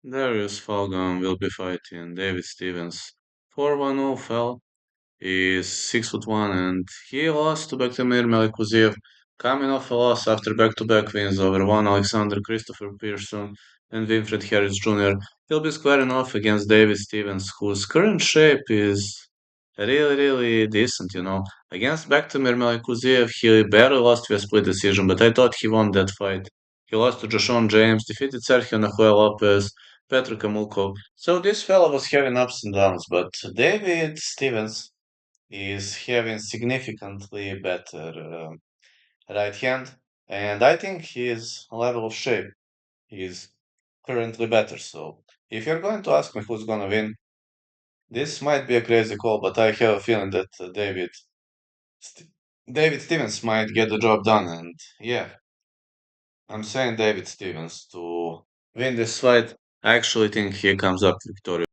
Darius Falcon will be fighting David Stevens. 4-1-0 fell. He is 6'1" and he lost to Bektemir Melikuziev, coming off a loss after back-to-back wins over one Alexander Christopher Pearson and Winfred Harris Jr. He'll be squaring off against David Stevens, whose current shape is really decent. Against Bektemir Melikuziev, he barely lost via split decision, but I thought he won that fight. He lost to Joshon James, defeated Sergio Nahuel Lopez, Petr Kamulko. So this fella was having ups and downs, but David Stevens is having significantly better right hand, and I think his level of shape is currently better. So, if you're going to ask me who's gonna win, this might be a crazy call, but I have a feeling that St- David Stevens might get the job done. And yeah, I'm saying David Stevens to win this fight. I actually think he comes up victorious.